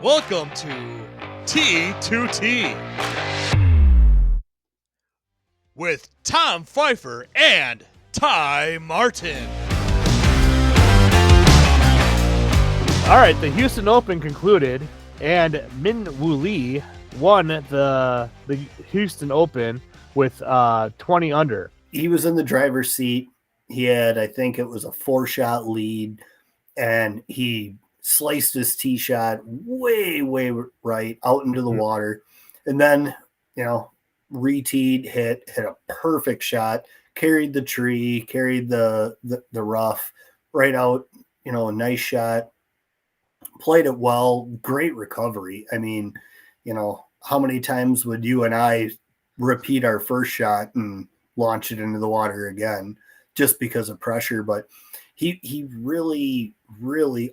Welcome to T2T with Tom Pfeiffer and Ty Martin. All right, the Houston Open concluded, and Min Woo Lee won the Houston Open with 20 under. He was in the driver's seat. He had, I think it was a 4-shot lead, and he sliced his tee shot way right out into the water, and then re-teed, hit a perfect shot, carried the tree, carried the rough right out. A nice shot, played it well, great recovery. I mean, how many times would you and I repeat our first shot and launch it into the water again just because of pressure? But he really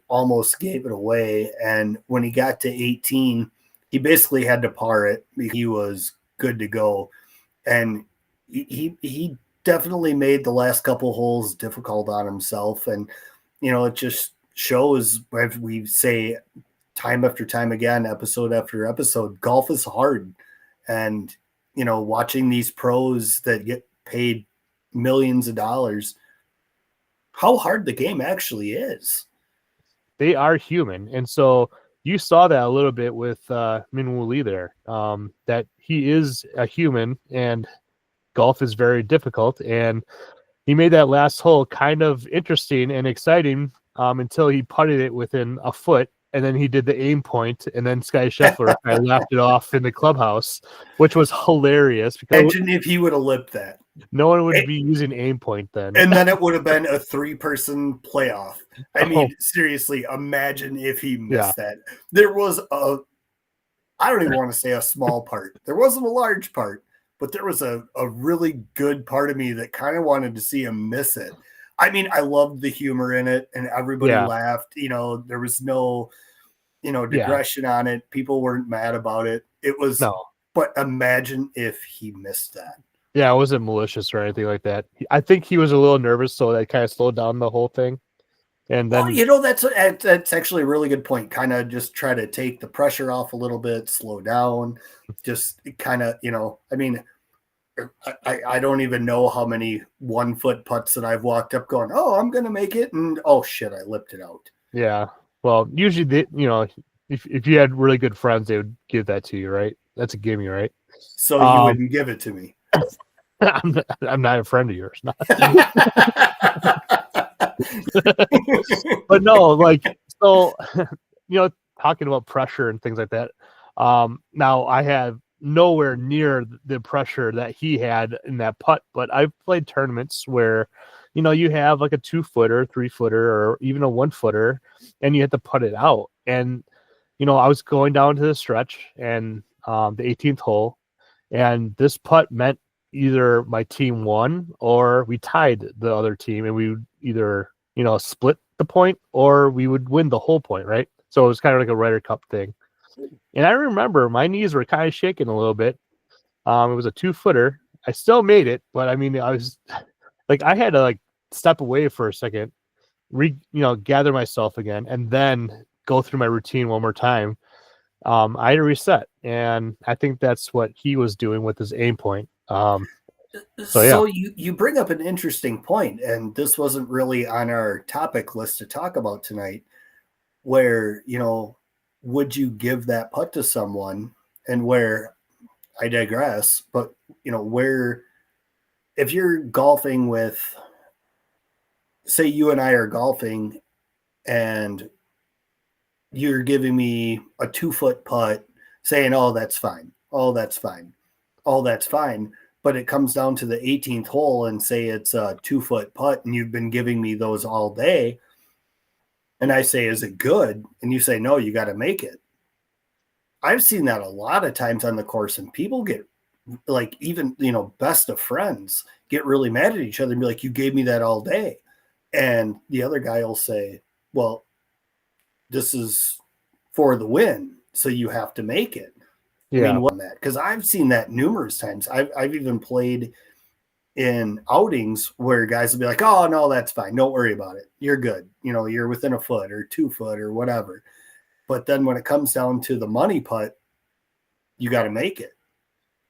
almost gave it away. And when he got to 18, he basically had to par it. He was good to go. And he definitely made the last couple holes difficult on himself. And, it just shows, as we say time after time again, episode after episode, golf is hard. And, watching these pros that get paid millions of dollars, how hard the game actually is. They are human. And so you saw that a little bit with Min Woo Lee there, that he is a human and golf is very difficult. And he made that last hole kind of interesting and exciting until he putted it within a foot. And then he did the aim point, and then Scottie Scheffler laughed it off in the clubhouse, which was hilarious. Because imagine if he would have lipped that. No one would be using aim point then. And then it would have been a 3-person playoff. I mean, seriously, imagine if he missed that. There was I don't even want to say a small part. There wasn't a large part, but there was a really good part of me that kind of wanted to see him miss it. I mean, I loved the humor in it, and everybody laughed. There was no, digression on it. People weren't mad about it. It was, but imagine if he missed that. Yeah, it wasn't malicious or anything like that. I think he was a little nervous, so that kind of slowed down the whole thing. And then, that's actually a really good point. Kind of just try to take the pressure off a little bit, slow down, just kind of, I mean, I don't even know how many 1-foot putts that I've walked up going, oh, I'm going to make it. And oh shit, I lipped it out. Yeah. Well, usually if you had really good friends, they would give that to you, right? That's a gimme, right? So you wouldn't give it to me. I'm not a friend of yours. But no, talking about pressure and things like that. Now I have nowhere near the pressure that he had in that putt, but I've played tournaments where, you have like a 2-footer, 3-footer, or even a 1-footer, and you have to putt it out. And, I was going down to the stretch and the 18th hole, and this putt meant either my team won or we tied the other team, and we would either, split the point or we would win the whole point, right? So it was kind of like a Ryder Cup thing. And I remember my knees were kind of shaking a little bit. It was a 2-footer. I still made it, but I mean, I was like, I had to step away for a second, gather myself again, and then go through my routine one more time. I had to reset, and I think that's what he was doing with his aim point. So you bring up an interesting point, and this wasn't really on our topic list to talk about tonight, where, would you give that putt to someone? And where, I digress, but, where, if you're golfing with, say you and I are golfing and you're giving me a 2-foot putt saying, oh, that's fine. Oh, that's fine. Oh, that's fine. But it comes down to the 18th hole and say it's a 2-foot putt and you've been giving me those all day. And I say, is it good? And you say, no, you got to make it. I've seen that a lot of times on the course, and people get even, best of friends get really mad at each other and be like, you gave me that all day. And the other guy will say, well, this is for the win, so you have to make it. Yeah. I mean, what that? Because I've seen that numerous times. I've even played in outings where guys will be like, oh, no, that's fine. Don't worry about it. You're good. You're within a foot or 2 foot or whatever. But then when it comes down to the money putt, you got to make it.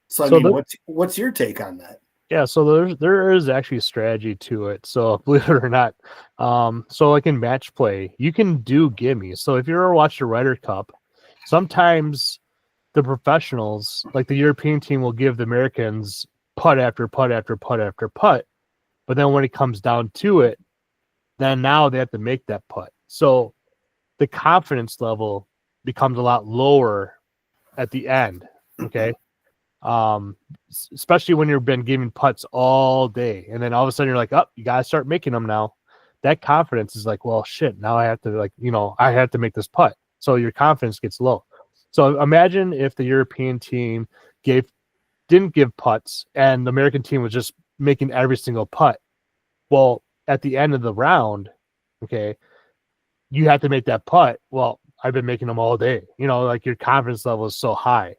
So, I So mean, what's your take on that? Yeah, so there is actually a strategy to it. So believe it or not, so like in match play, you can do gimmies. So if you ever watched the Ryder Cup, sometimes the professionals, like the European team, will give the Americans putt after putt after putt after putt. But then when it comes down to it, then now they have to make that putt. So the confidence level becomes a lot lower at the end. Okay. Especially when you've been giving putts all day, and then all of a sudden you're like, oh, you gotta start making them now. That confidence is like, well, shit, now I have to I have to make this putt. So your confidence gets low. So imagine if the European team didn't give putts and the American team was just making every single putt. Well, at the end of the round, okay, you have to make that putt. Well, I've been making them all day. Like your confidence level is so high.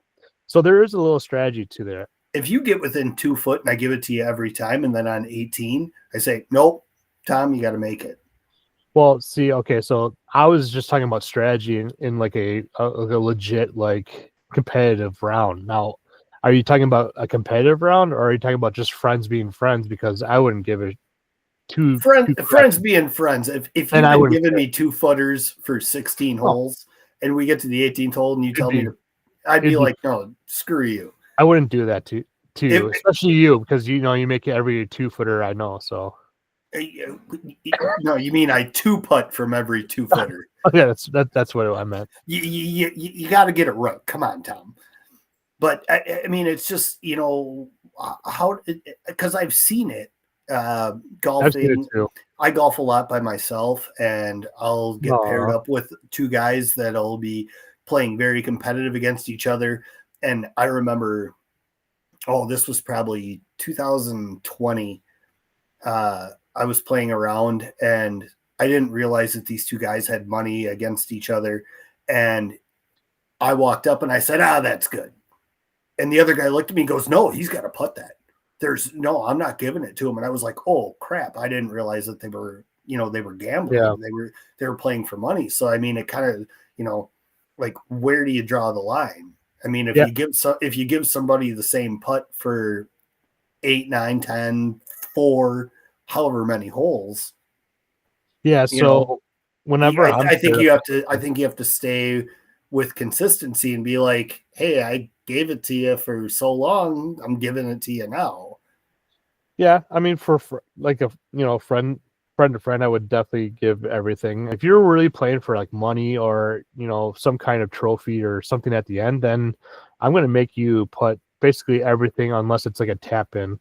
So there is a little strategy to there. If you get within 2 foot and I give it to you every time, and then on 18, I say, nope, Tom, you got to make it. Well, see, okay, so I was just talking about strategy in like a legit, like, competitive round. Now, are you talking about a competitive round, or are you talking about just friends being friends? Because I wouldn't give it friends being friends. If you've been giving me 2 footers for 16 holes and we get to the 18th hole and you tell me I'd be like, no, screw you. I wouldn't do that to you, especially you, because you make it every 2-footer. I know. So no, you mean I 2-putt from every 2-footer? Yeah, that's what I meant. You got to get it right. Come on, Tom. But I mean, it's just how, because I've seen it. Golfing, I golf a lot by myself, and I'll get paired up with 2 guys that'll be playing very competitive against each other. And I remember, this was probably 2020. I was playing around and I didn't realize that these 2 guys had money against each other. And I walked up and I said, that's good. And the other guy looked at me and goes, no, he's got to putt that. I'm not giving it to him. And I was like, oh crap. I didn't realize that they were gambling. Yeah. They were playing for money. So, I mean, it kind of, like, where do you draw the line? I mean, if you give somebody the same putt for 8, 9, 10, 4, however many holes. Yeah. So whenever I think you have to stay with consistency and be like, hey, I gave it to you for so long, I'm giving it to you now. Yeah, I mean, for like a friend to friend, I would definitely give everything. If you're really playing for like money or some kind of trophy or something at the end, then I'm going to make you put basically everything unless it's like a tap in.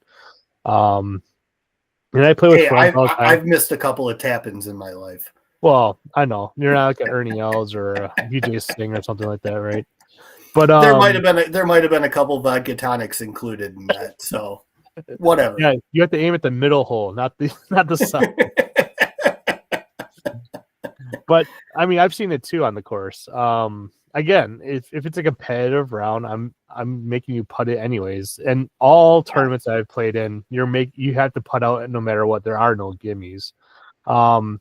And I play with friends all the time. I've missed a couple of tap-ins in my life. Well, I know you're not like an Ernie Els or a DJ Sting or something like that, right? But there might have been a couple vodka tonics included in that. So whatever. Yeah, you have to aim at the middle hole, not the side. But I mean, I've seen it too on the course. Again, if it's a competitive round, I'm making you putt it anyways. And all tournaments I've played in, you have to putt out no matter what. There are no gimmies. And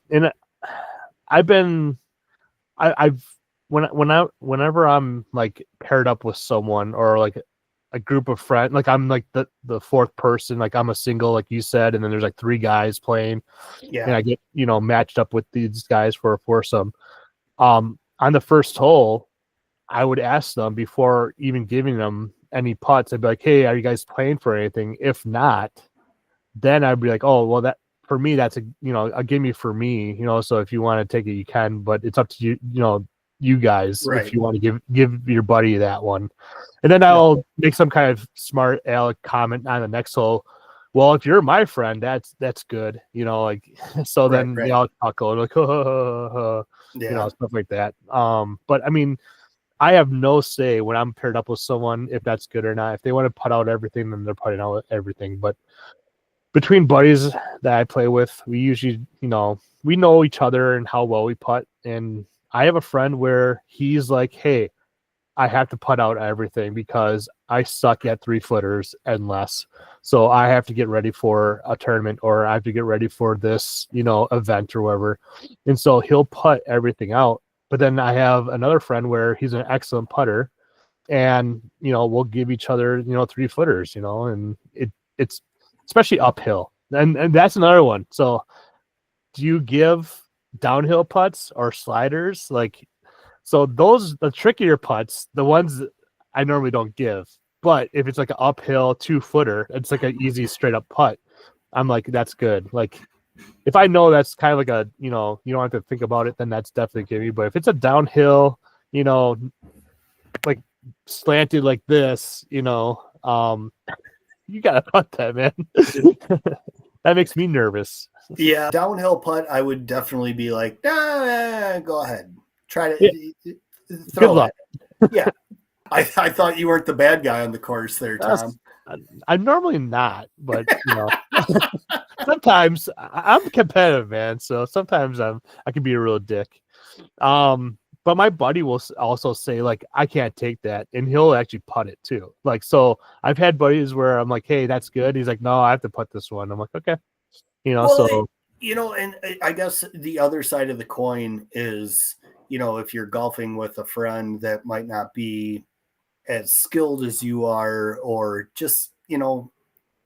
whenever I'm like paired up with someone or like a group of friends, like I'm like the fourth person, like I'm a single, like you said, and then there's like 3 guys playing, and I get matched up with these guys for a foursome. On the first hole, I would ask them before even giving them any putts. I'd be like, hey, are you guys playing for anything? If not, then I'd be like, oh, well, that for me, that's a gimme for me, so if you want to take it, you can, but it's up to you, you guys, right, if you want to give your buddy that one. And then I'll make some kind of smart aleck comment on the next hole. Well, if you're my friend, that's good, like, so then they all chuckle like, stuff like that. But I mean, I have no say when I'm paired up with someone if that's good or not. If they want to put out everything, then they're putting out everything. But between buddies that I play with, we usually, we know each other and how well we putt. And I have a friend where he's like, hey, I have to putt out everything because I suck at 3-footers and less. So I have to get ready for a tournament or I have to get ready for this, event or whatever. And so he'll putt everything out. But then I have another friend where he's an excellent putter, and we'll give each other 3-footers, and it's especially uphill, and that's another one. So do you give downhill putts or sliders? Like, so those, the trickier putts, the ones that I normally don't give. But if it's like an uphill 2-footer, it's like an easy straight up putt. I'm like, that's good. Like, if I know that's kind of like a, you don't have to think about it, then that's definitely gimme. But if it's a downhill, like slanted like this, you gotta putt that, man. That makes me nervous. Yeah, downhill putt, I would definitely be like, go ahead, try to throw Good luck. it. Yeah, I thought you weren't the bad guy on the course there, Tom. I'm normally not, but sometimes I'm competitive, man. So sometimes I can be a real dick. But my buddy will also say, like, I can't take that, and he'll actually putt it too. Like, so I've had buddies where I'm like, hey, that's good. He's like, no, I have to putt this one. I'm like, okay, Well, so and I guess the other side of the coin is, if you're golfing with a friend that might not be as skilled as you are, or just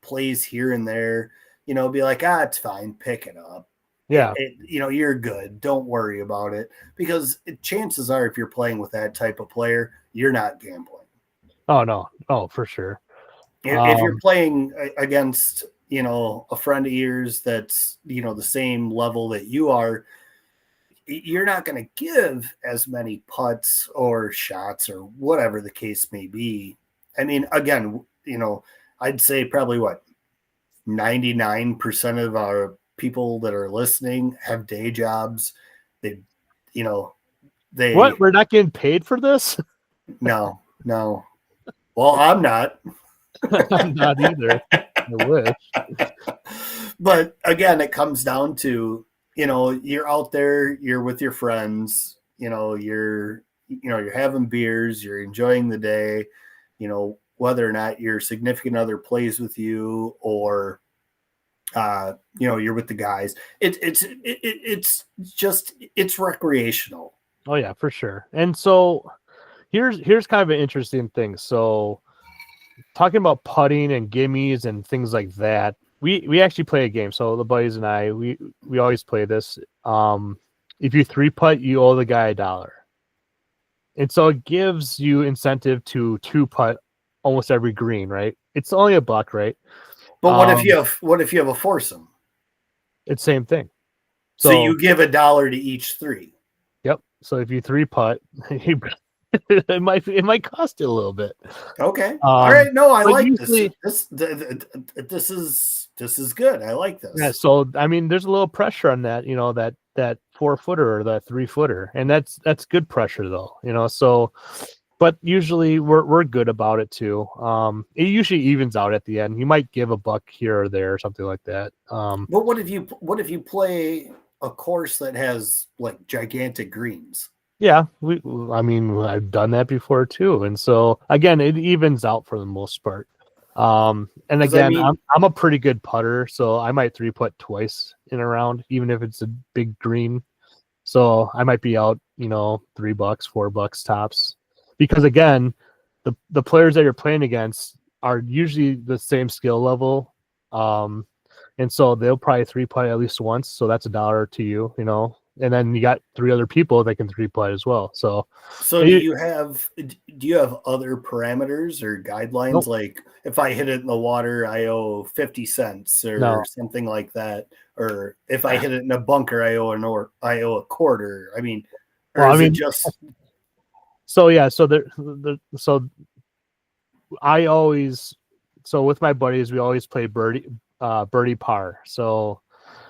plays here and there, be like, it's fine, pick it up. Yeah. You're good. Don't worry about it, because chances are, if you're playing with that type of player, you're not gambling. Oh no. Oh, for sure. If you're playing against, a friend of yours that's, the same level that you are, you're not going to give as many putts or shots or whatever the case may be. I mean, again, I'd say probably 99% of our people that are listening have day jobs. We're not getting paid for this? No. Well, I'm not. I'm not either. I wish. But again, it comes down to, you're out there, you're with your friends, you're having beers, you're enjoying the day, whether or not your significant other plays with you, or you're with the guys. It's recreational. Oh yeah, for sure. And so here's kind of an interesting thing. So talking about putting and gimmies and things like that, we actually play a game. So the buddies and I, we always play this. If you 3-putt, you owe the guy $1. And so it gives you incentive to 2-putt almost every green, right? It's only $1, right? But what if you have a foursome? It's same thing. So you give $1 to each 3. Yep. So if you 3-putt, it might cost you a little bit. Okay. All right. No, I like usually, this. This is good. I like this. Yeah. So I mean, there's a little pressure on that. That 4-footer or that 3-footer, and that's good pressure though. So. But usually we're good about it too. It usually evens out at the end. You might give $1 here or there or something like that. But what if you play a course that has like gigantic greens? Yeah, I've done that before too, and so again, it evens out for the most part. And again, I'm a pretty good putter, so I might 3-putt twice in a round, even if it's a big green. So I might be out, $3, $4 tops. Because again, the players that you're playing against are usually the same skill level, and so they'll probably 3-putt at least once. So that's $1 to you, and then you got 3 other people that can 3-putt as well. So do you have other parameters or guidelines? Nope. Like if I hit it in the water, I owe 50 cents or something like that, or if I hit it in a bunker, I owe a quarter. I mean, it just. So yeah, so with my buddies, we always play birdie par. So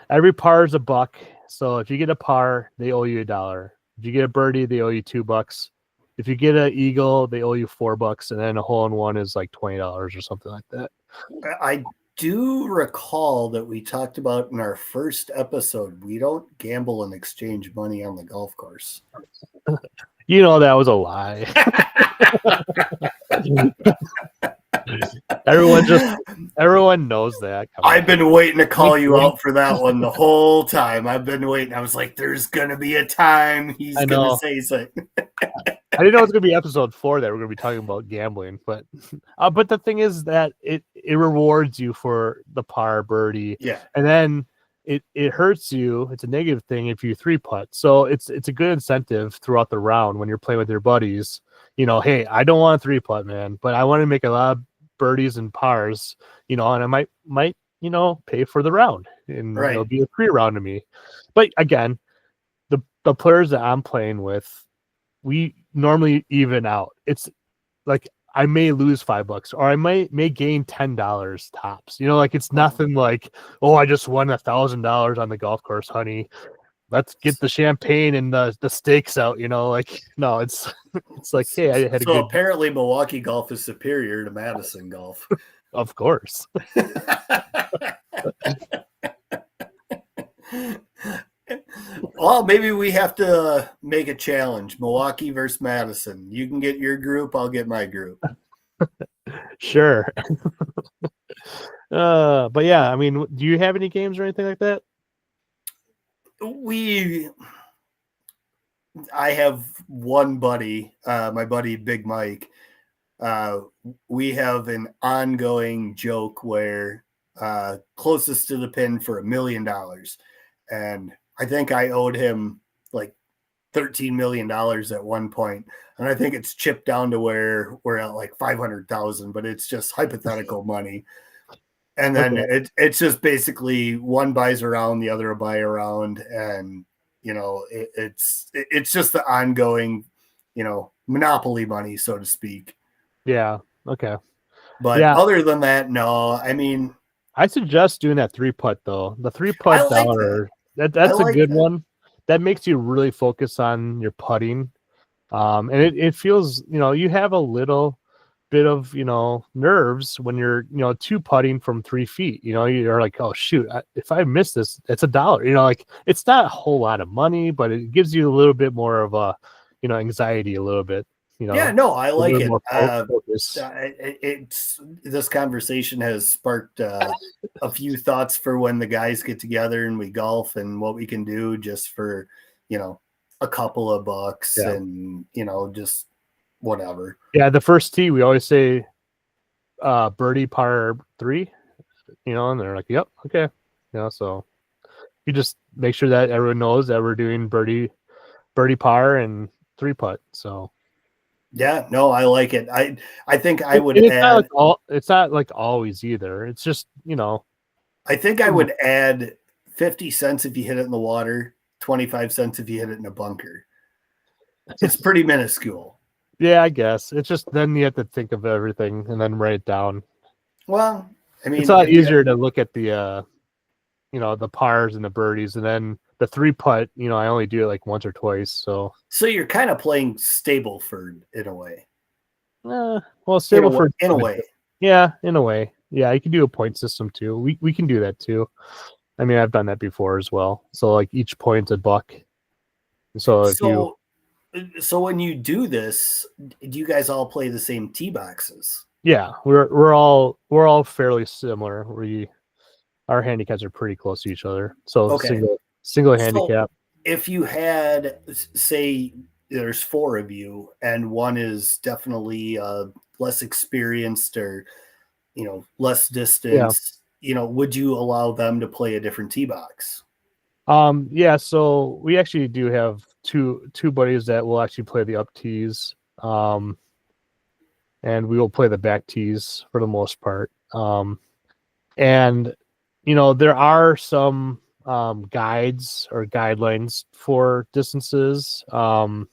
every par is $1. So if you get a par, they owe you $1. If you get a birdie, they owe you $2. If you get an eagle, they owe you $4, and then a hole in one is like $20 or something like that. I do recall that we talked about in our first episode, we don't gamble and exchange money on the golf course. That was a lie. Everyone just Everyone knows that. Come I've on. been waiting to call you Wink, out for that one the whole time. I've been waiting. I was like, there's going to be a time he's I going to know. say something. I didn't know it was going to be episode 4 that we're going to be talking about gambling, but the thing is that it rewards you for the par birdie, Yeah. and then it hurts you. It's a negative thing if you 3-putt. So it's a good incentive throughout the round when you're playing with your buddies. You know, hey, I don't want a 3-putt, man, but I want to make a lot of birdies and pars. You know, and I might pay for the round, and Right. it'll be a free round to me. But again, the players that I'm playing with, we normally even out. It's like I may lose $5 or I may gain $10 tops. You know, like it's nothing like, oh, I just won $1,000 on the golf course, honey. Let's get the champagne and the steaks out. You know, like no, it's like, hey, I had a So good. apparently Milwaukee golf is superior to Madison golf. Of course. Well, maybe we have to make a challenge. Milwaukee versus Madison. You can get your group, I'll get my group. Sure. But yeah, I mean, do you have any games or anything like that? I have one buddy, my buddy Big Mike. We have an ongoing joke where closest to the pin for $1 million. And I think I owed him like $13 million at one point. And I think it's chipped down to where we're at like 500,000, but it's just hypothetical money. And then it's just basically one buys around, the other will buy around. And, you know, it's just the ongoing, you know, monopoly money, so to speak. Yeah. Okay. But other than that, no, I mean, I suggest doing that 3-putt though. The 3-putt like dollar. That's a good one. That makes you really focus on your putting. And it feels, you know, you have a little bit of, you know, nerves when you're, you know, 2-putting from 3 feet. You know, you're like, oh shoot, if I miss this, it's $1. You know, like it's not a whole lot of money, but it gives you a little bit more of a, you know, anxiety a little bit. You know, yeah, no, I like it. Focus. It's this conversation has sparked a few thoughts for when the guys get together and we golf and what we can do just for, you know, a couple of bucks and, you know, just whatever. Yeah, the first tee we always say birdie par 3, you know, and they're like, yep, okay. You know, so you just make sure that everyone knows that we're doing birdie par and 3-putt. So yeah, no, I like it. I think I would add. It's not like always either. It's just, you know. I think I would add 50 cents if you hit it in the water, 25 cents if you hit it in a bunker. It's pretty minuscule. Yeah, I guess. It's just then you have to think of everything and then write it down. Well, I mean, it's a lot easier to look at the, you know, the pars and the birdies, and then the 3-putt, you know, I only do it like once or twice. So you're kind of playing Stableford in a way. Well, Stableford in a way. Yeah, in a way. Yeah, you can do a point system too. We can do that too. I mean, I've done that before as well. So like each point's $1. So when you do this, do you guys all play the same tee boxes? Yeah, we're all fairly similar. Our handicaps are pretty close to each other. So single handicap. If you had, say, there's 4 of you, and one is definitely less experienced or, you know, less distance, you know, would you allow them to play a different tee box? Yeah. So we actually do have two buddies that will actually play the up tees, and we will play the back tees for the most part. And you know, there are some guides or guidelines for distances. And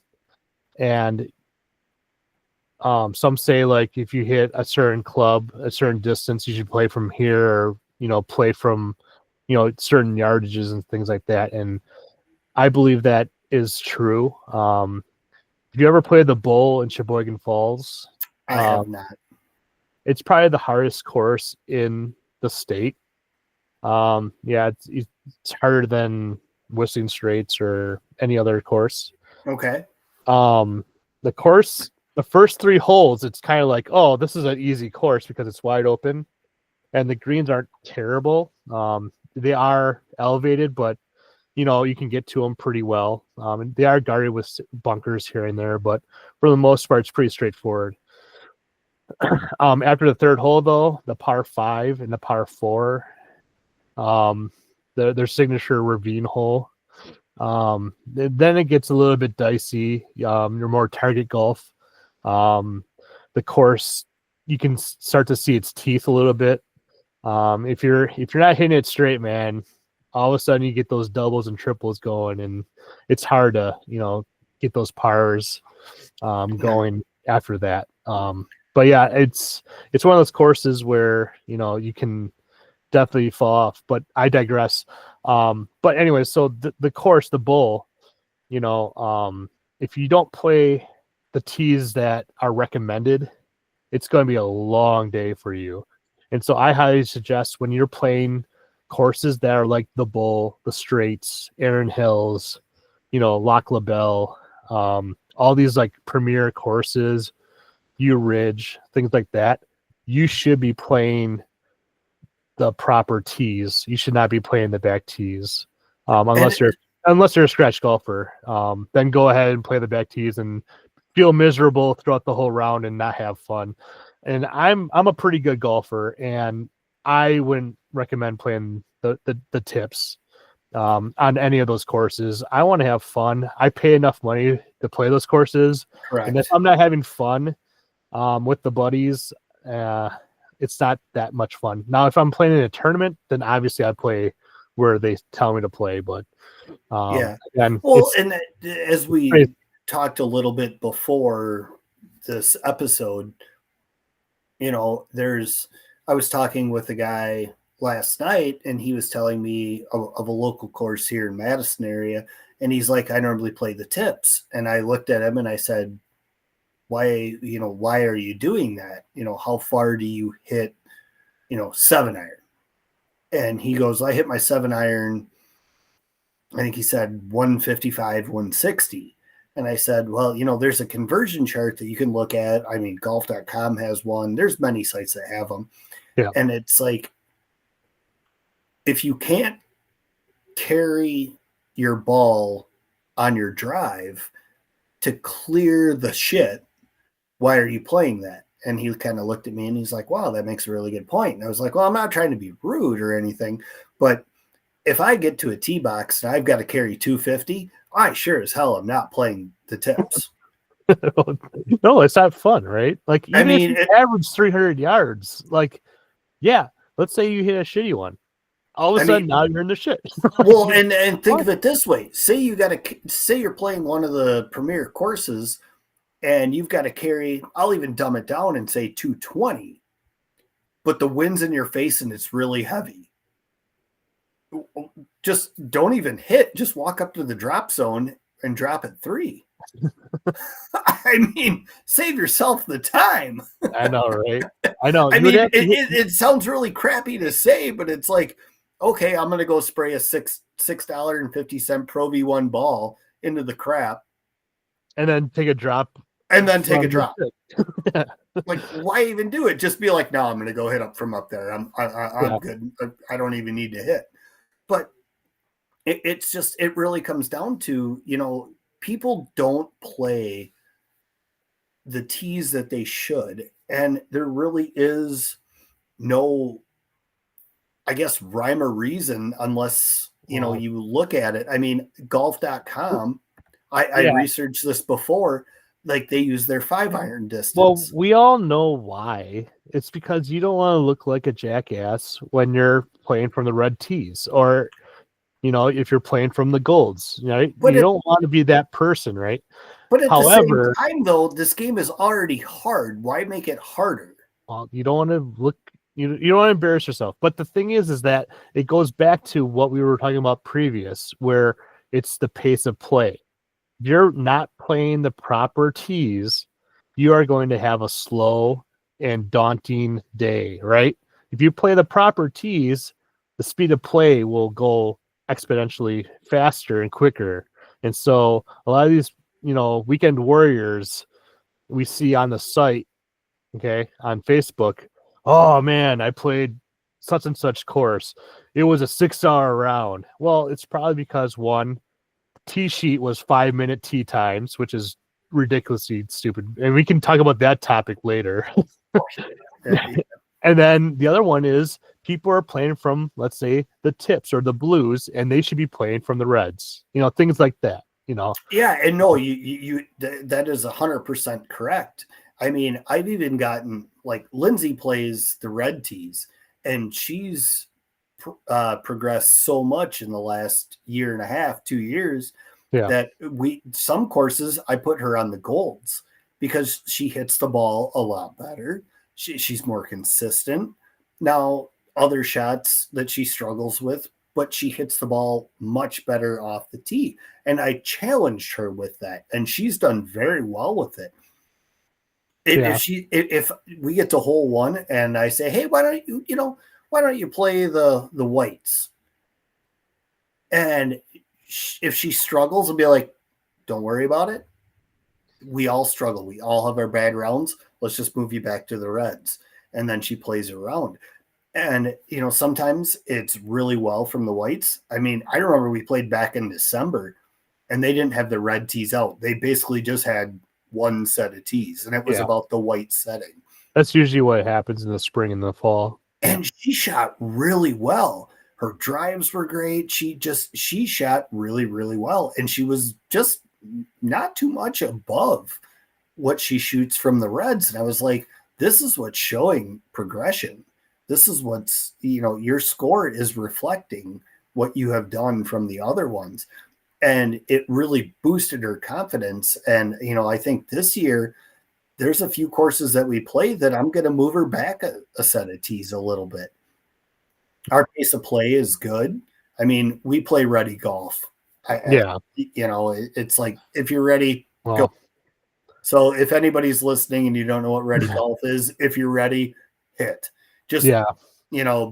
some say like if you hit a certain club, a certain distance, you should play from here, or, you know, play from, you know, certain yardages and things like that. And I believe that is true. Have you ever played the Bowl in Sheboygan Falls? I have not. It's probably the hardest course in the state. Yeah, it's harder than Whistling Straits or any other course. Okay. The course, the first 3 holes, it's kind of like, oh, this is an easy course because it's wide open. and the greens aren't terrible. They are elevated, but you can get to them pretty well. And they are guarded with bunkers here and there, but for the most part, it's pretty straightforward. After the third hole, though, the par 5 and the par 4, their signature ravine hole. Then it gets a little bit dicey. You're more target golf. The course, you can start to see its teeth a little bit. If you're not hitting it straight, man, all of a sudden you get those doubles and triples going, and it's hard to get those pars going after that. But yeah, it's one of those courses where you can definitely fall off. But I digress. But anyway, so the course, the bowl, if you don't play the tees that are recommended, it's going to be a long day for you. And so I highly suggest when you're playing courses that are like the Bowl, the Straits, Erin Hills, Loch LaBelle, all these like premier courses, U Ridge, things like that, you should be playing the proper tees. You should not be playing the back tees, unless you're a scratch golfer. Then go ahead and play the back tees and feel miserable throughout the whole round and not have fun. And I'm a pretty good golfer, and I wouldn't recommend playing the tips on any of those courses. I want to have fun. I pay enough money to play those courses. Correct. And if I'm not having fun with the buddies, it's not that much fun. Now, if I'm playing in a tournament, then obviously I play where they tell me to play. But and as we talked a little bit before this episode, I was talking with a guy last night, and he was telling me of a local course here in Madison area, and he's like, I normally play the tips. And I looked at him and I said, why are you doing that? How far do you hit 7-iron? And he goes, I hit my 7-iron, I think he said 155, 160. And I said, well, there's a conversion chart that you can look at. I mean, golf.com has one. There's many sites that have them. Yeah. And it's like, if you can't carry your ball on your drive to clear the shit, why are you playing that? And he kind of looked at me and he's like, wow, that makes a really good point. And I was like, well, I'm not trying to be rude or anything, but if I get to a tee box and I've got to carry 250, I sure as hell am not playing the tips. No, it's not fun, right? Like, even if you average 300 yards, like, yeah, let's say you hit a shitty one. All of a sudden, now you're in the shit. Well, and think of it this way. Say you're playing one of the premier courses and you've got to carry, I'll even dumb it down and say 220, but the wind's in your face and it's really heavy. Just don't even hit. Just walk up to the drop zone and drop at 3. I mean, save yourself the time. I know, right? I know. I mean, it sounds really crappy to say, but it's like, okay, I'm going to go spray a $6.50 Pro V1 ball into the crap. And then take a drop. Like, why even do it? Just be like, no, I'm going to go hit up from up there. I'm good. I don't even need to hit. But it really comes down to, people don't play the tees that they should. And there really is no, I guess, rhyme or reason unless, you look at it. I mean, golf.com, I researched this before, like they use their 5-iron distance. Well, we all know why. It's because you don't want to look like a jackass when you're playing from the red tees, or if you're playing from the golds, right? But you don't want to be that person, right? But at the same time, though, this game is already hard. Why make it harder? Well, you don't want to look. You don't want to embarrass yourself. But the thing is that it goes back to what we were talking about previous, where it's the pace of play. If you're not playing the proper tees, you are going to have a slow and daunting day, right? If you play the proper tees, the speed of play will go exponentially faster and quicker. And so a lot of these, weekend warriors we see on the site, okay, on Facebook, oh man, I played such and such course, it was a 6-hour round. Well, it's probably because one, tee sheet was 5-minute tee times, which is ridiculously stupid. And we can talk about that topic later. And then the other one is people are playing from, let's say, the tips or the blues, and they should be playing from the reds, things like that, Yeah. And no, that is 100% correct. I mean, I've even gotten like Lindsay plays the red tees, and she's progressed so much in the last year and a half, 2 years, that some courses I put her on the golds because she hits the ball a lot better. She's more consistent. Now, other shots that she struggles with, but she hits the ball much better off the tee. And I challenged her with that, and she's done very well with it. If we get to hole one and I say, hey, why don't you play the whites? And if she struggles, I'll be like, don't worry about it. We all struggle. We all have our bad rounds. Let's just move you back to the reds. And then she plays around. And, sometimes it's really well from the whites. I mean, I remember we played back in December and they didn't have the red tees out. They basically just had one set of tees, and it was about the white setting. That's usually what happens in the spring and the fall. And she shot really well. Her drives were great. She shot really, really well. And she was just not too much above what she shoots from the reds. And I was like, this is what's showing progression. This is what's, your score is reflecting what you have done from the other ones. And it really boosted her confidence. And, I think this year there's a few courses that we play that I'm going to move her back a set of tees a little bit. Our pace of play is good. I mean, we play ready golf. It's like, if you're ready, go. So if anybody's listening and you don't know what ready golf is, if you're ready, hit. Just,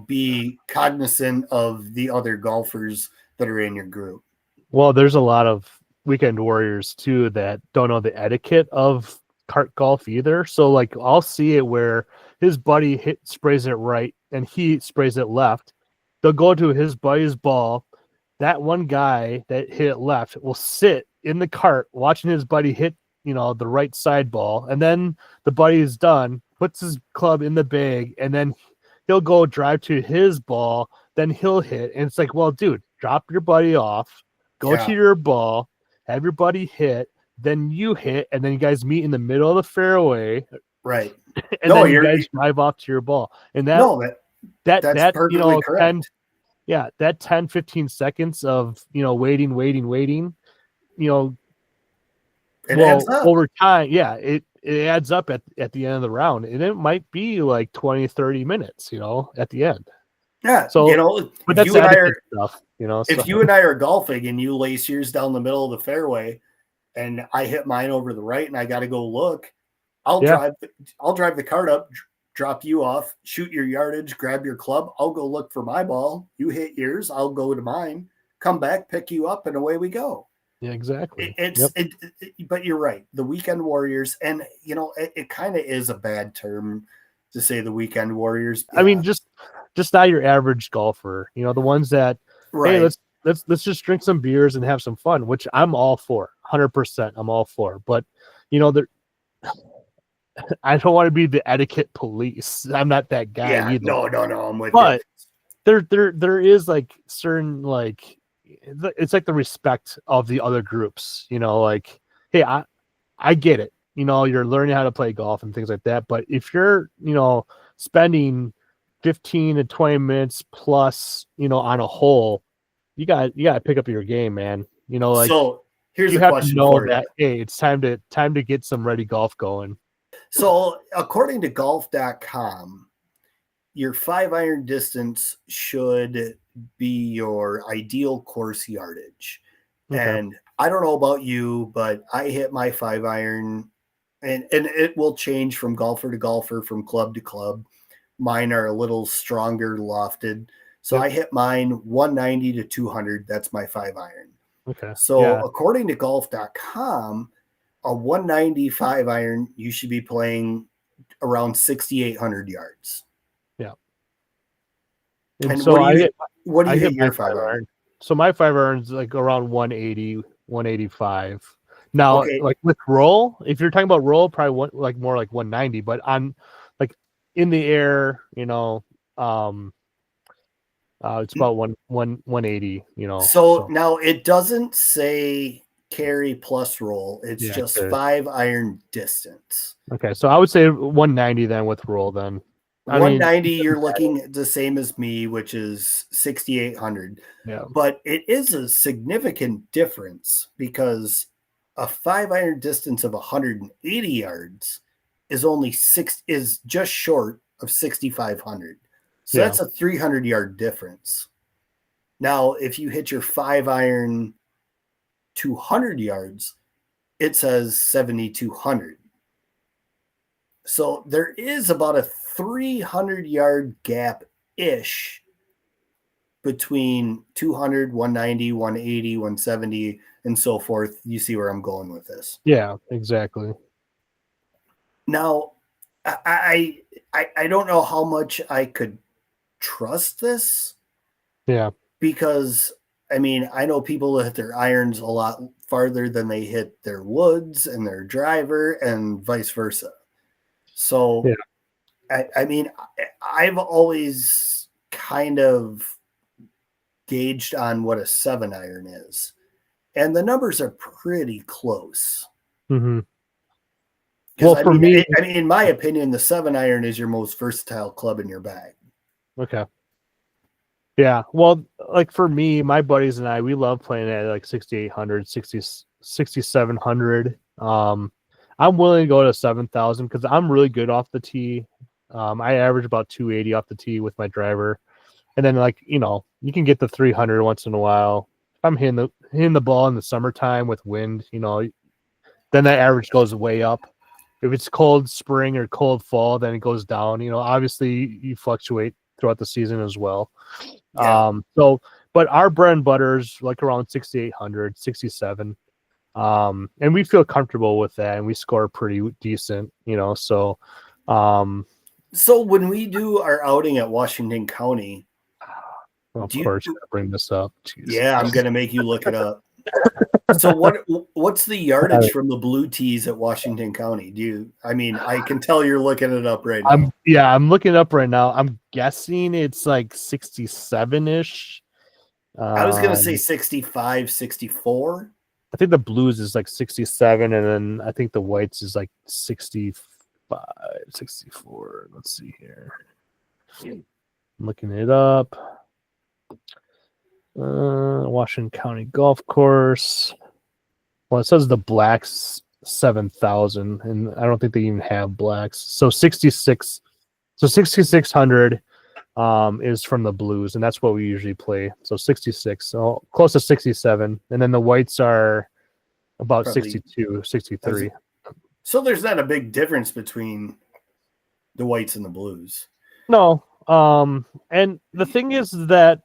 be cognizant of the other golfers that are in your group. Well, there's a lot of weekend warriors too that don't know the etiquette of cart golf either. So like I'll see it where his buddy sprays it right and he sprays it left. They'll go to his buddy's ball. That one guy that hit it left will sit in the cart watching his buddy hit, the right side ball. And then the buddy is done, puts his club in the bag, and then he'll go drive to his ball. Then he'll hit. And it's like, well, dude, drop your buddy off, go to your ball, have your buddy hit, then you hit, and then you guys meet in the middle of the fairway. Right. And then you guys drive off to your ball. And that's perfectly correct. That 10, 15 seconds of, waiting, adds up. Over time, it adds up at the end of the round. And it might be like 20, 30 minutes, at the end. Yeah. So, but that's stuff, if you and I are golfing and you lace yours down the middle of the fairway and I hit mine over the right and I got to go look, I'll drive the cart up, drop you off, shoot your yardage, grab your club. I'll go look for my ball. You hit yours. I'll go to mine, come back, pick you up, and away we go. Yeah, exactly. But you're right. The weekend warriors, and it kind of is a bad term to say the weekend warriors. I mean, just not your average golfer. The ones that hey, let's just drink some beers and have some fun, which I'm all for. 100%, I'm all for. But I don't want to be the etiquette police. I'm not that guy either. No, I'm with you. But there is like certain it's like the respect of the other groups. Like, hey, I get it. You're learning how to play golf and things like that. But if you're spending 15 to 20 minutes plus on a hole, you got to pick up your game, man. So here's you a have question to know for that you. Hey, it's time to get some ready golf going. So according to golf.com, your 5-iron distance should be your ideal course yardage. Okay. And I don't know about you, but I hit my 5-iron and it will change from golfer to golfer, from club to club. Mine are a little stronger lofted. So I hit mine 190 to 200. That's my 5-iron. Okay. So according to golf.com, a 195 iron, you should be playing around 6,800 yards. Yeah. And what do you hit? What do I you hit hit my your 5-iron? So my 5-iron's like around 180, 185. Now, Okay. like with roll, if you're talking about roll, probably like more like 190. But on like in the air, it's about 180. So So now it doesn't say carry plus roll. It's yeah, just okay. 5-iron distance. Okay, so I would say 190 then with roll. Then I mean, 190, you're looking the same as me, which is 6,800. yeah, But it is a significant difference because a 5-iron distance of 180 yards is just short of 6,500. So yeah, that's a 300-yard difference. Now, if you hit your 5-iron 200 yards, it says 7,200. So there is about a 300-yard gap ish between 200, 190, 180, 170, and so forth. You see where I'm going with this. yeah, exactly. Now, I don't know how much I could trust this. Yeah, Because, I mean, I know people hit their irons a lot farther than they hit their woods and their driver and vice versa. So, yeah, I mean, I've always kind of gauged on what a 7-iron is. And the numbers are pretty close. mm-hmm. Because, Well, for me, in my opinion, the 7-iron is your most versatile club in your bag. okay. Yeah, well, like for me, my buddies and I, we love playing at like 6,800, 6,700. I'm willing to go to 7,000 because I'm really good off the tee. I average about 280 off the tee with my driver, and then you can get the 300 once in a while. If I'm hitting the ball in the summertime with wind, then that average goes way up. If it's cold spring or cold fall, then it goes down. Obviously you fluctuate throughout the season as well. Yeah. But our bread and butter is like around 6,800, 67. And we feel comfortable with that, and we score pretty decent, so. So when we do our outing at Washington County, Of course, you bring this up. Jeez. Yeah, I'm going to make you look it up. So what's the yardage from the blue tees at Washington County? I can tell you're looking it up right now. I'm looking it up right now. I'm guessing it's like 67-ish. I was going to say 65, 64. I think the blues is like 67, and then I think the whites is like 65, 64. Let's see here. I'm looking it up. Washington County Golf Course. Well, it says the blacks 7,000, and I don't think they even have blacks. So 66. So 6,600 is from the blues, and that's what we usually play. So 66, so close to 67, and then the whites are about probably 62, 63. So there's not a big difference between the whites and the blues. No. And the thing is that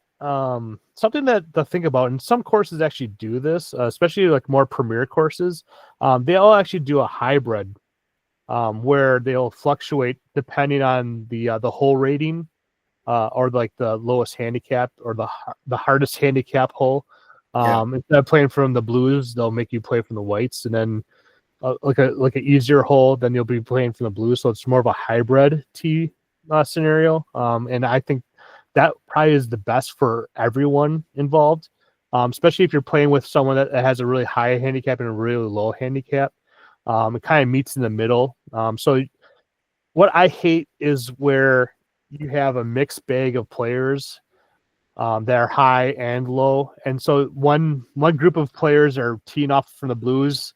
something that to think about, and some courses actually do this, especially like more premier courses. They all actually do a hybrid, where they'll fluctuate depending on the hole rating, or like the lowest handicap or the hardest handicap hole. Instead of playing from the blues, they'll make you play from the whites, and then like an easier hole, then you'll be playing from the blues. So it's more of a hybrid tee scenario. And I think that probably is the best for everyone involved, especially if you're playing with someone that has a really high handicap and a really low handicap. It kind of meets in the middle. So what I hate is where you have a mixed bag of players that are high and low. And so one group of players are teeing off from the blues.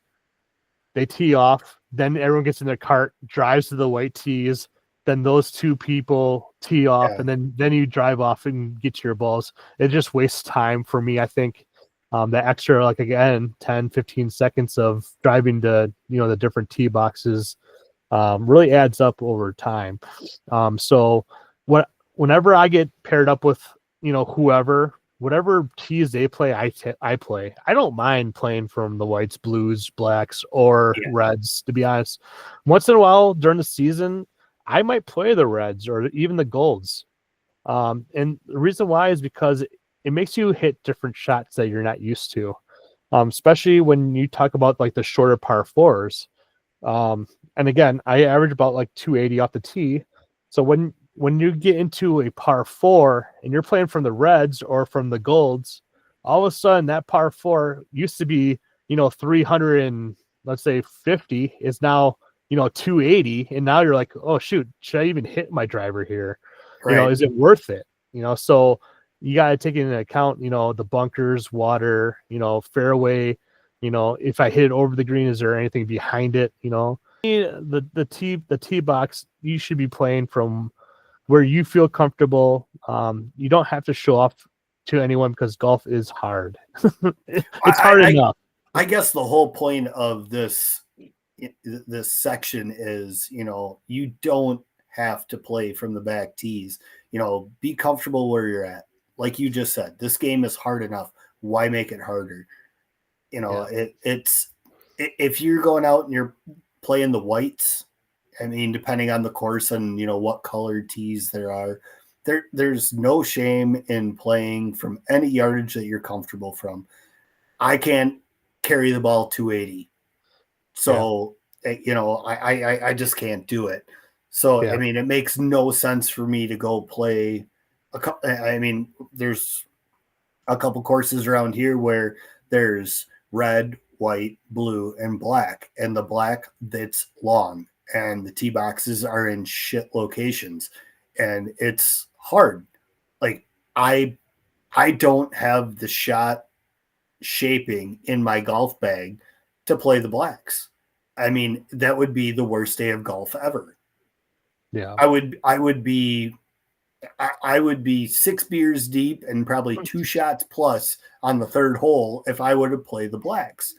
They tee off, then everyone gets in their cart, drives to the white tees. Then those two people tee off, and then you drive off and get your balls. It just wastes time for me, I think. The extra, like, again, 10, 15 seconds of driving to, the different tee boxes really adds up over time. So whenever I get paired up with, whatever tees they play, I play. I don't mind playing from the whites, blues, blacks, or reds, to be honest. Once in a while during the season, I might play the reds or even the golds. And the reason why is because it makes you hit different shots that you're not used to, especially when you talk about like the shorter par fours. And again, I average about like 280 off the tee. So when you get into a par four and you're playing from the reds or from the golds, all of a sudden that par four used to be, 300 and let's say 50 is now, 280. And now you're like, oh shoot, should I even hit my driver here? Right. Is it worth it? So you got to take into account, the bunkers, water, fairway, if I hit it over the green, is there anything behind it? The tee box, you should be playing from where you feel comfortable. You don't have to show off to anyone because golf is hard. It's hard enough. I guess the whole point of this section is, you don't have to play from the back tees. Be comfortable where you're at. Like you just said, this game is hard enough. Why make it harder? It's if you're going out and you're playing the whites, I mean, depending on the course and what colored tees there are, there's no shame in playing from any yardage that you're comfortable from. I can't carry the ball 280, so I just can't do it. So I mean, it makes no sense for me to go play. There's a couple courses around here where there's red, white, blue, and black, and the black that's long, and the tee boxes are in shit locations, and it's hard. Like I don't have the shot shaping in my golf bag to play the blacks. I mean, that would be the worst day of golf ever. Yeah. I would be 6 beers deep and probably 2 shots plus on the third hole if I would have played the blacks.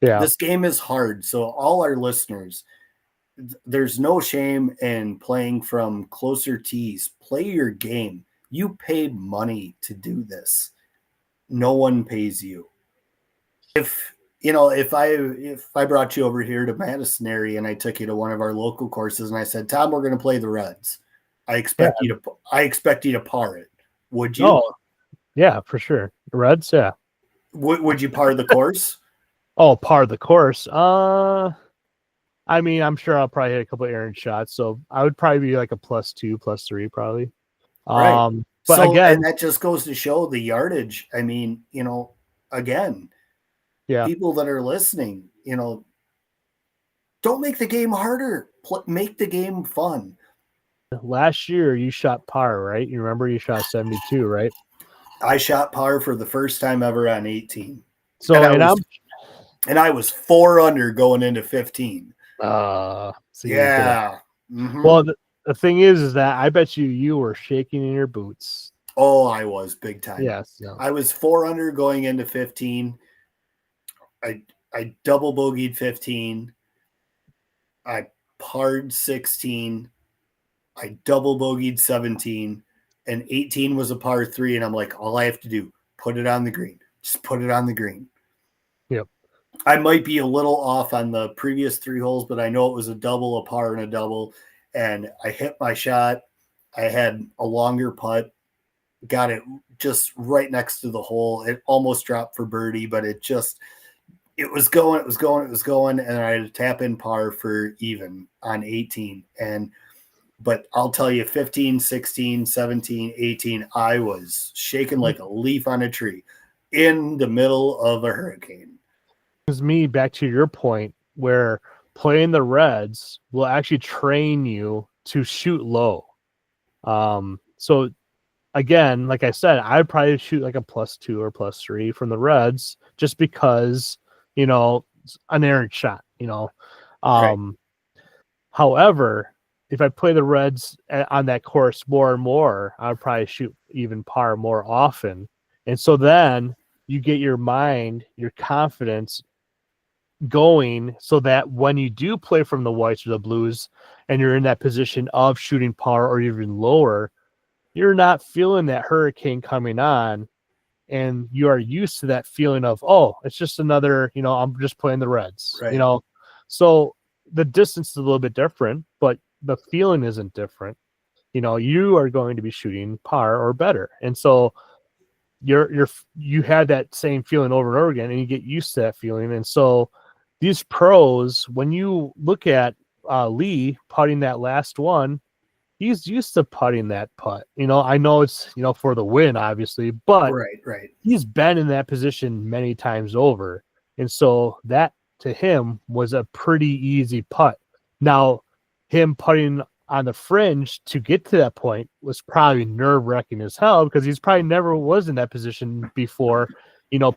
Yeah. This game is hard. So all our listeners, there's no shame in playing from closer tees. Play your game. You paid money to do this. No one pays you. If I brought you over here to Madison area and I took you to one of our local courses and I said, Tom, we're going to play the Reds. I expect you to par it. Would you? Oh, yeah, for sure. The Reds, yeah. Would you par the course? Oh, par the course. I mean, I'm sure I'll probably hit a couple of errant shots, so I would probably be like a +2, +3, probably. Right. But so, again, and that just goes to show the yardage. I mean, again, people that are listening, don't make the game harder. Make the game fun. Last year you shot par, right? You remember you shot 72, right? I shot par for the first time ever on 18. So and I was 4 under going into 15. So yeah. Mm-hmm. Well, the thing is that I bet you were shaking in your boots. Oh, I was big time. Yes. Yeah. I was 4 under going into 15. I double bogeyed 15. I parred 16. I double bogeyed 17, and 18 was a par 3. And I'm like, all I have to do, put it on the green. Just put it on the green. Yep. I might be a little off on the previous 3 holes, but I know it was a double, a par, and a double. And I hit my shot. I had a longer putt, got it just right next to the hole. It almost dropped for birdie, but it was going, and I had a tap in par for even on 18. But I'll tell you, 15, 16, 17, 18, I was shaking like a leaf on a tree in the middle of a hurricane. Brings me back to your point where playing the Reds will actually train you to shoot low. So again, like I said, I'd probably shoot like a +2 or +3 from the Reds just because, an errant shot, Right. However, if I play the Reds on that course more and more, I would probably shoot even par more often. And so then you get your mind, your confidence going so that when you do play from the whites or the blues and you're in that position of shooting par or even lower, you're not feeling that hurricane coming on, and you are used to that feeling of, oh, it's just another, I'm just playing the Reds, Right. So the distance is a little bit different, but the feeling isn't different. you are going to be shooting par or better. And so you have that same feeling over and over again, and you get used to that feeling. And so these pros, when you look at Lee putting that last one, he's used to putting that putt. I know it's for the win, obviously, but Right. he's been in that position many times over. And so that to him was a pretty easy putt. Now, him putting on the fringe to get to that point was probably nerve-wracking as hell, because he's probably never was in that position before,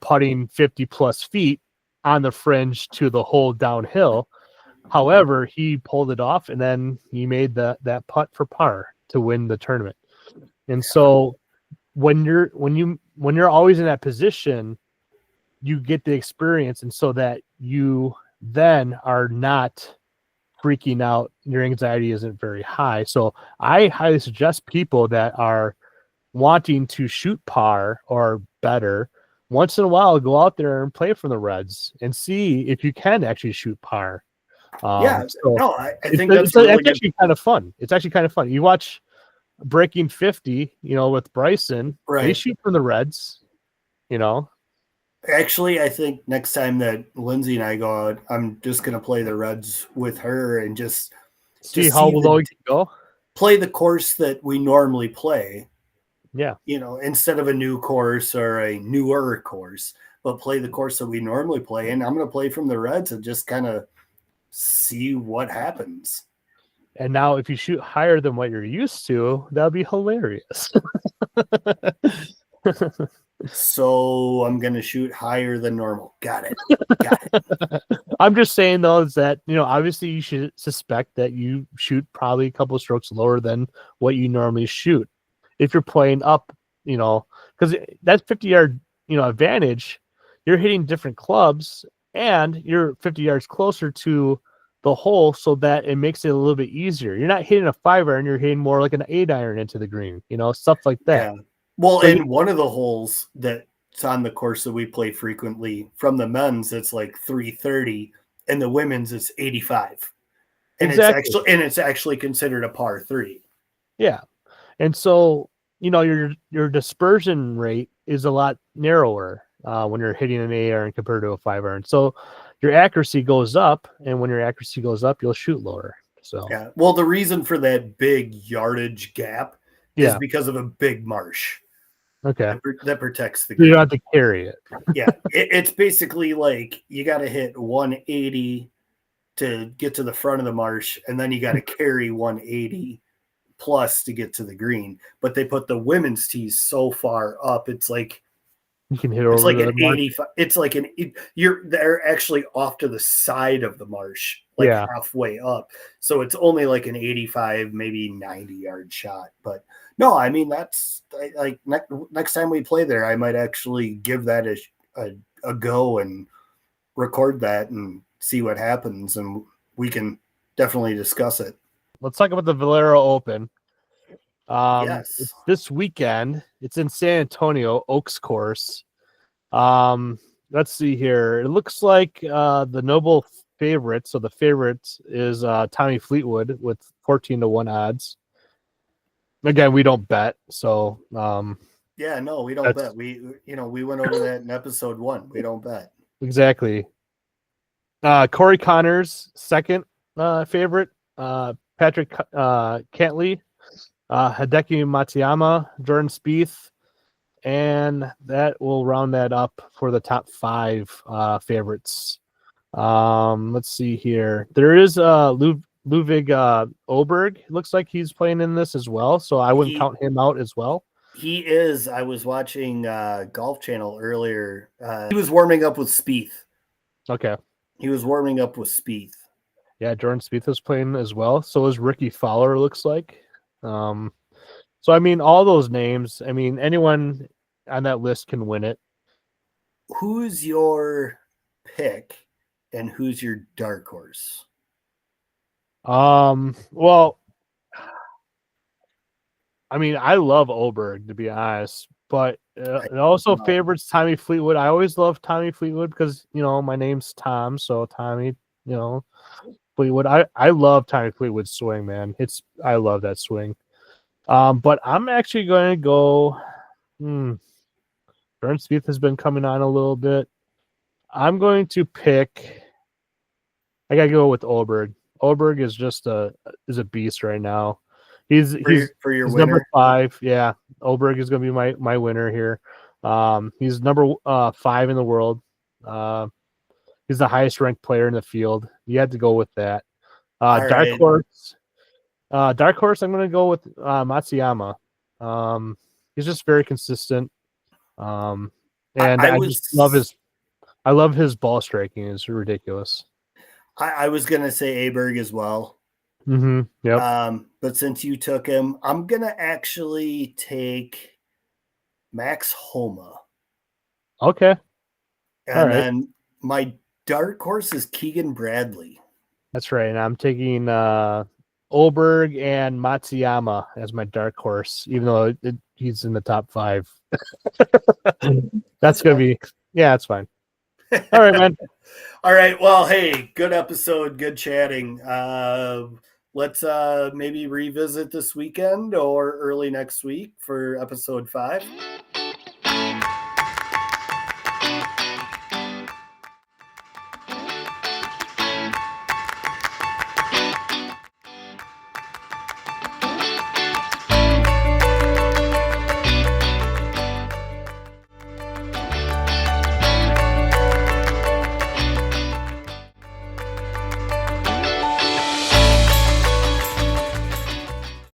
putting 50 plus feet on the fringe to the hole downhill. However, he pulled it off, and then he made that putt for par to win the tournament. And so when you're always in that position, you get the experience, and so that you then are not freaking out, your anxiety isn't very high. So I highly suggest people that are wanting to shoot par or better, once in a while, go out there and play for the Reds and see if you can actually shoot par. I think it's actually kind of fun. It's actually kind of fun. You watch Breaking 50, with Bryson, they shoot from the Reds, Actually, I think next time that Lindsay and I go out, I'm just going to play the Reds with her and just see how low you can go. Play the course that we normally play. Yeah. Instead of a new course or a newer course, but play the course that we normally play. And I'm going to play from the Reds and just kind of see what happens. And now if you shoot higher than what you're used to, that'll be hilarious. So I'm going to shoot higher than normal. Got it. I'm just saying, though, is that, obviously you should suspect that you shoot probably a couple of strokes lower than what you normally shoot. If you're playing up, because that 50-yard, advantage, you're hitting different clubs and you're 50 yards closer to the hole, so that it makes it a little bit easier. You're not hitting a 5-iron, you're hitting more like an 8-iron into the green, stuff like that. Yeah. Well, so one of the holes that's on the course that we play frequently, from the men's, it's like 330, and the women's it's 85. And exactly. it's actually considered a par 3. Yeah. And so, your dispersion rate is a lot narrower when you're hitting an 8-iron compared to a 5-iron. So your accuracy goes up, and when your accuracy goes up, you'll shoot lower. So yeah. Well, the reason for that big yardage gap is because of a big marsh. Okay. That protects the game. You don't have to carry it. Yeah. It's basically like you got to hit 180 to get to the front of the marsh, and then you got to carry 180 plus to get to the green. But they put the women's tees so far up, it's like you can hit over. It's like an 85. It's like they're actually off to the side of the marsh, like halfway up. So it's only like an 85, maybe 90-yard shot. But no, I mean, that's like next time we play there, I might actually give that a go and record that and see what happens, and we can definitely discuss it. Let's talk about the Valero Open. Yes. It's this weekend. It's in San Antonio, Oaks course. Let's see here. It looks like the noble favorite. So the favorite is Tommy Fleetwood with 14-1 odds. Again, we don't bet. So yeah, no, we don't bet. We went over that in episode 1. We don't bet. Exactly. Corey Connors, second favorite. Patrick Cantley, Hideki Matsuyama, Jordan Spieth, and that will round that up for the top 5 favorites. Let's see here. There is Ludwig Oberg. Looks like he's playing in this as well, so I wouldn't count him out as well. He is. I was watching Golf Channel earlier. He was warming up with Spieth. Okay. He was warming up with Spieth. Yeah, Jordan Spieth is playing as well. So is Ricky Fowler, looks like. So, I mean, all those names, I mean, anyone on that list can win it. Who's your pick and who's your dark horse? Well, I mean, I love Oberg, to be honest, but it also favorites Tommy Fleetwood. I always love Tommy Fleetwood because, my name's Tom, so Tommy, Fleetwood. I love Tommy Fleetwood's swing, man. I love that swing. But I'm actually going to go. Jordan Spieth has been coming on a little bit. I'm going to pick. I gotta go with Olberg. Olberg is just a beast right now. He's for your he's winner. number 5. Yeah, Olberg is gonna be my winner here. He's number 5 in the world. He's the highest ranked player in the field. You had to go with that. Dark right. horse. Dark horse. I'm gonna go with Matsuyama. He's just very consistent. And I just love his. I love his ball striking. It's ridiculous. I was gonna say Aberg as well. Mm-hmm. Yep. But since you took him, I'm gonna actually take Max Homa. Okay. And then my dark horse is Keegan Bradley. That's right. And I'm taking Olberg and Matsuyama as my dark horse, even though he's in the top 5. That's gonna be that's fine. All right, man. All right. Well, hey, good episode, good chatting. Let's maybe revisit this weekend or early next week for episode 5.